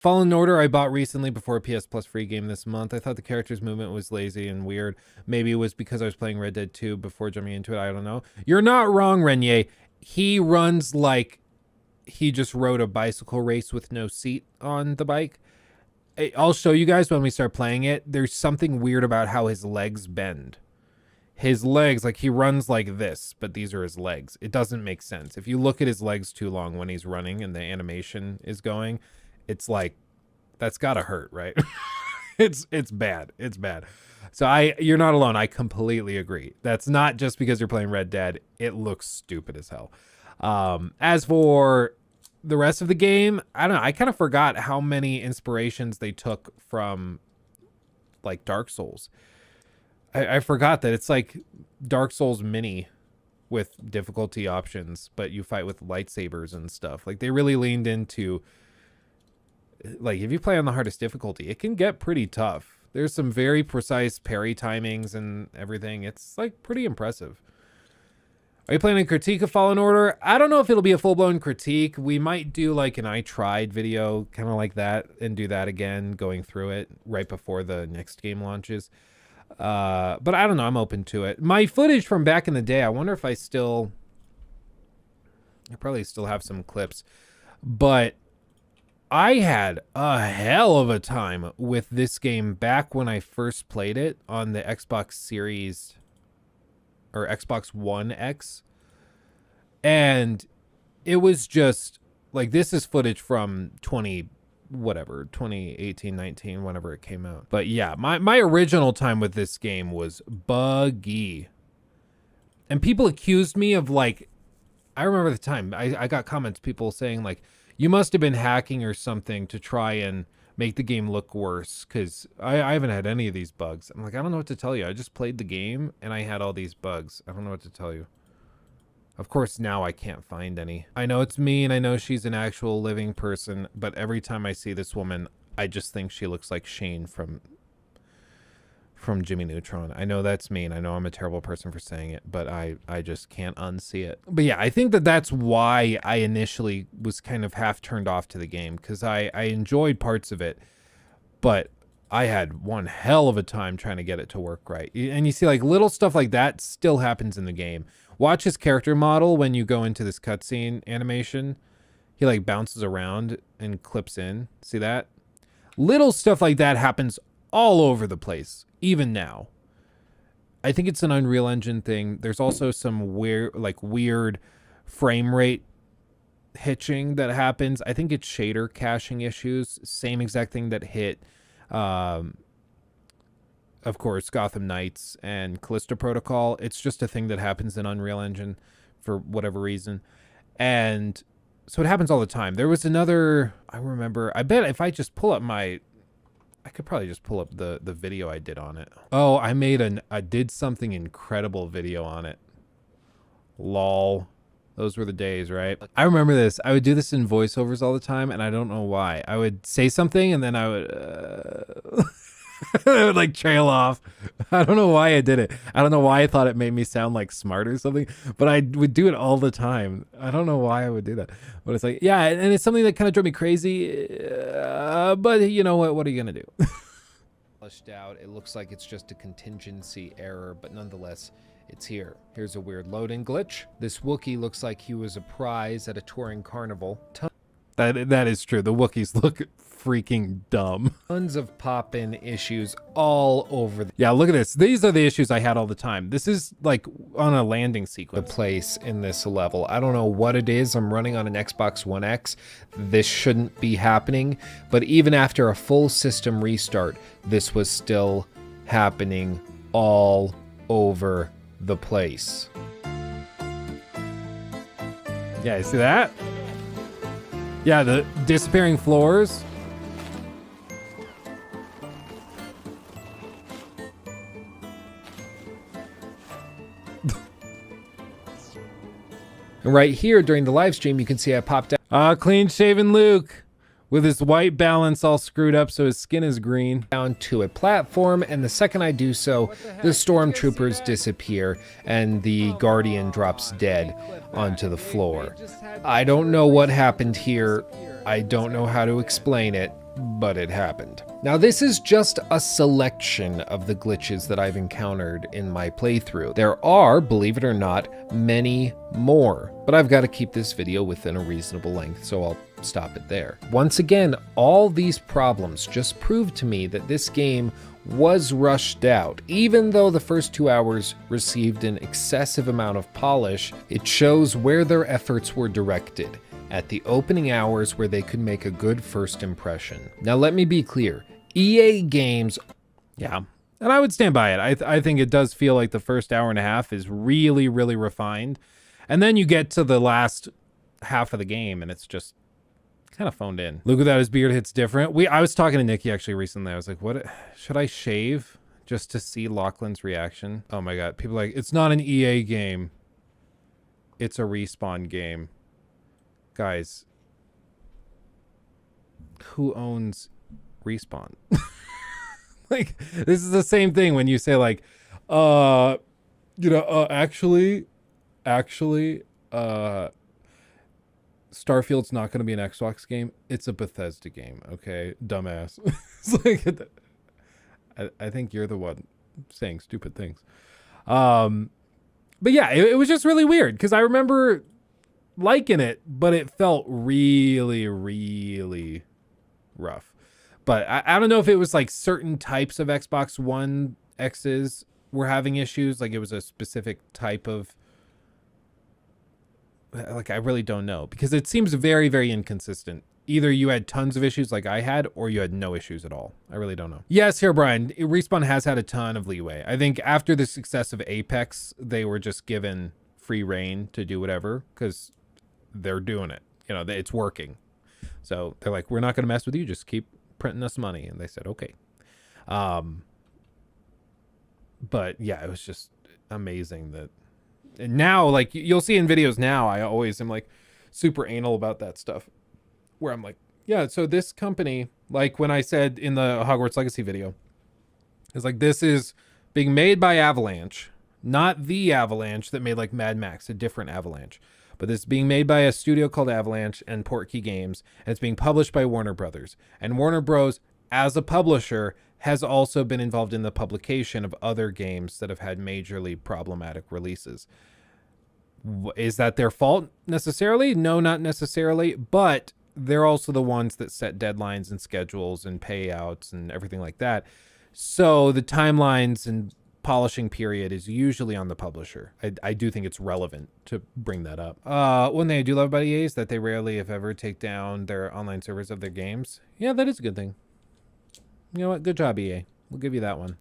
Fallen Order I bought recently before a PS Plus free game this month. I thought the character's movement was lazy and weird. Maybe it was because I was playing Red Dead 2 before jumping into it. I don't know. You're not wrong, Renier. He runs like he just rode a bicycle race with no seat on the bike. I'll show you guys when we start playing it. There's something weird about how his legs bend. His legs, like he runs like this, but these are his legs. It doesn't make sense. If you look at his legs too long when he's running and the animation is going, it's like, that's gotta hurt, right? It's bad. It's bad. So you're not alone. I completely agree. That's not just because you're playing Red Dead. It looks stupid as hell. As for the rest of the game, I don't know. I kind of forgot how many inspirations they took from like Dark Souls. I forgot that it's like Dark Souls mini with difficulty options, but you fight with lightsabers and stuff. Like they really leaned into, like if you play on the hardest difficulty, it can get pretty tough. There's some very precise parry timings and everything. It's like pretty impressive. Are you planning a critique of Fallen Order? I don't know if it'll be a full-blown critique. We might do like an I tried video, kind of like that, and do that again, going through it right before the next game launches. But I don't know. I'm open to it. My footage from back in the day, I wonder if I probably still have some clips, but I had a hell of a time with this game back when I first played it on the Xbox Series or Xbox One X. And it was just like, this is footage from 2018, 19, whenever it came out. But yeah, my original time with this game was buggy. And people accused me of like, I remember the time I got comments, people saying like, you must have been hacking or something to try and make the game look worse, because I haven't had any of these bugs. I'm like, I don't know what to tell you. I just played the game and I had all these bugs. I don't know what to tell you. Of course, now I can't find any. I know it's me and I know she's an actual living person, but every time I see this woman, I just think she looks like Shane from Jimmy Neutron. I know that's mean. I know I'm a terrible person for saying it, but I just can't unsee it. But yeah, I think that's why I initially was kind of half turned off to the game, because I enjoyed parts of it, but I had one hell of a time trying to get it to work right. And you see like little stuff like that still happens in the game. Watch his character model when you go into this cutscene animation. He like bounces around and clips in. See that? Little stuff like that happens all over the place, even now. I think it's an Unreal Engine thing. There's also some weird frame rate hitching that happens. I think it's shader caching issues. Same exact thing that hit, of course, Gotham Knights and Callisto Protocol. It's just a thing that happens in Unreal Engine for whatever reason. And so it happens all the time. There was another, I remember, I bet if I just pull up I could probably just pull up the video I did on it. Oh, I did something incredible video on it. Lol. Those were the days, right? I remember this. I would do this in voiceovers all the time, and I don't know why. I would say something, and then I would... I would like trail off. I don't know why I did it. I don't know why I thought it made me sound like smart or something, but I would do it all the time. I don't know why I would do that, but it's like, yeah, and it's something that kind of drove me crazy. But you know what? What are you gonna do? Flushed out. It looks like it's just a contingency error, but nonetheless, it's here. Here's a weird loading glitch. This Wookiee looks like he was a prize at a touring carnival. That is true. The Wookiees look freaking dumb. Tons of pop-in issues all over. Yeah, look at this. These are the issues I had all the time. This is like on a landing sequence. The place in this level. I don't know what it is. I'm running on an Xbox One X. This shouldn't be happening. But even after a full system restart, this was still happening all over the place. Yeah, you see that? Yeah, the disappearing floors. And right here during the live stream, you can see I popped out. Clean shaven Luke with his white balance all screwed up so his skin is green. Down to a platform, and the second I do so, the stormtroopers disappear and the Guardian drops dead onto the floor. I don't know what happened here. I don't know how to explain it. but it happened. Now, this is just a selection of the glitches that I've encountered in my playthrough. There are, believe it or not, many more, but I've got to keep this video within a reasonable length, so I'll stop it there. Once again, all these problems just prove to me that this game was rushed out. Even though the first 2 hours received an excessive amount of polish, it shows where their efforts were directed, at the opening hours where they could make a good first impression. Now let me be clear, EA games, yeah, and I would stand by it. I think it does feel like the first hour and a half is really, really refined. And then you get to the last half of the game and it's just kind of phoned in. Luke without his beard hits different. I was talking to Nikki actually recently. I was like, what, should I shave just to see Lachlan's reaction? Oh my God, people are like, it's not an EA game. It's a Respawn game. Guys, who owns Respawn? Like, this is the same thing when you say like, actually, Starfield's not going to be an Xbox game. It's a Bethesda game. Okay, dumbass. It's like, I think you're the one saying stupid things. But yeah, it was just really weird because I remember liking it, but it felt really, really rough. But I don't know if it was like certain types of Xbox One X's were having issues. Like it was a specific type of, like, I really don't know because it seems very, very inconsistent. Either you had tons of issues like I had, or you had no issues at all. I really don't know. Yes, here, Brian, Respawn has had a ton of leeway. I think after the success of Apex, they were just given free reign to do whatever because they're doing it. You know, it's working. So they're like, we're not going to mess with you. Just keep printing us money. And they said, okay. But yeah, it was just amazing that and now, like, you'll see in videos now, I always am like super anal about that stuff where I'm like, yeah, so this company, like when I said in the Hogwarts Legacy video, is like, this is being made by Avalanche, not the Avalanche that made like Mad Max, a different Avalanche. But this is being made by a studio called Avalanche and Portkey Games, and it's being published by Warner Brothers. And Warner Bros, as a publisher, has also been involved in the publication of other games that have had majorly problematic releases. Is that their fault necessarily? No, not necessarily, but they're also the ones that set deadlines and schedules and payouts and everything like that. So the timelines and polishing period is usually on the publisher. I do think it's relevant to bring that up. One thing I do love about EA is that they rarely, if ever, take down their online servers of their games. Yeah, that is a good thing. You know what? Good job, EA. We'll give you that one.